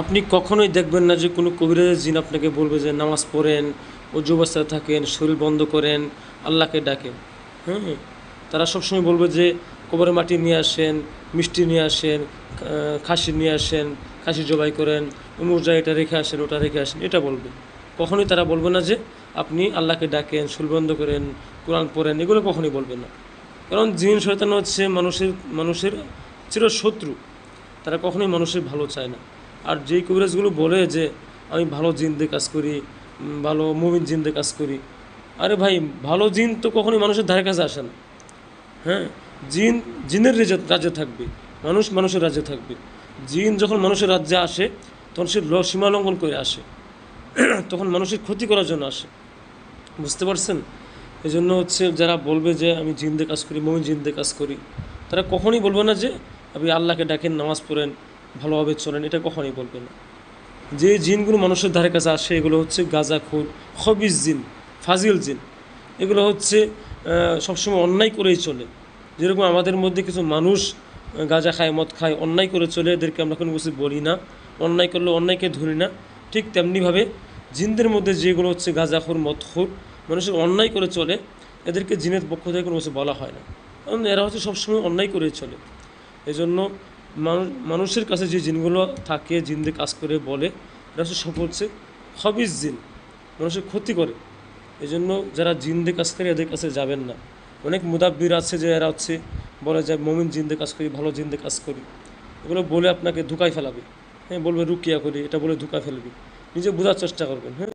আপনি কখনোই দেখবেন না যে কোনো কবিরাজের জিন আপনাকে বলবে যে নামাজ পড়েন, অজু অবস্থায় থাকেন, শরীর বন্ধ করেন, আল্লাহকে ডাকেন। হুম, তারা সবসময় বলবে যে কবরের মাটি নিয়ে আসেন, মিষ্টি নিয়ে আসেন, খাসি নিয়ে আসেন, খাসি জবাই করেন, অমুক জায়গায় এটা রেখে আসেন, ওটা রেখে আসেন, এটা বলবে। কখনোই তারা বলবে না যে আপনি আল্লাহকে ডাকেন, শরীর বন্ধ করেন, কোরআন পড়েন, এগুলো কখনোই বলবে না। কারণ জিন শয়তান হচ্ছে মানুষের চিরশত্রু। তারা কখনোই মানুষের ভালো চায় না। আর যেই কবিরাজগুলো বলে যে আমি ভালো জিন দিয়ে কাজ করি, ভালো মুমিন জিন দিয়ে কাজ করি, আরে ভাই, ভালো জিন তো কখনোই মানুষের ধারে কাছে আসে না। হ্যাঁ, জিন জিনের রাজ্যে থাকবে, মানুষ মানুষের রাজ্যে থাকবে। জিন যখন মানুষের রাজ্যে আসে তখন সে সীমা লঙ্ঘন করে আসে, তখন মানুষের ক্ষতি করার জন্য আসে। বুঝতে পারছেন? এই জন্য হচ্ছে যারা বলবে যে আমি জিন দিয়ে কাজ করি, মুমিন জিন দিয়ে কাজ করি, তারা কখনোই বলবে না যে আপনি আল্লাহকে ডাকেন, নামাজ পড়েন, ভালোভাবে চলেন, এটা কখনোই বলবে না। যে জিনগুলো মানুষের ধারে কাছে আসে এগুলো হচ্ছে গাঁজাখোর, খবিজ জিন, ফাজিল জিন। এগুলো হচ্ছে সবসময় অন্যায় করেই চলে। যেরকম আমাদের মধ্যে কিছু মানুষ গাঁজা খায়, মদ খায়, অন্যায় করে চলে, এদেরকে আমরা কোনো কিছু বলি না, অন্যায় করলে অন্যায়কে ধরি না। ঠিক তেমনিভাবে জিনদের মধ্যে যেগুলো হচ্ছে গাঁজাখোর, মদখোর, মানুষের অন্যায় করে চলে, এদেরকে জিনের পক্ষ থেকে কোনো কিছু বলা হয় না, কারণ এরা হচ্ছে সবসময় অন্যায় করেই চলে। এই জন্য মানুষের কাছে যে জিনগুলো থাকে, জিন দিয়ে কাজ করে বলে, এরা হচ্ছে সব হচ্ছে খবিজ জিন, মানুষের ক্ষতি করে। এই জন্য যারা জিন দিয়ে কাজ করে এদের কাছে যাবেন না। অনেক মুদাব্বির আছে যে এরা হচ্ছে বলে যে মমিন জিন দিয়ে কাজ করি, ভালো জিন দিয়ে কাজ করি, এগুলো বলে আপনাকে ধোঁকায় ফেলাবে। হ্যাঁ, বলবে রুকিয়া করি, এটা বলে ধোঁকা ফেলবে। নিজে বোঝার চেষ্টা করবেন। হ্যাঁ।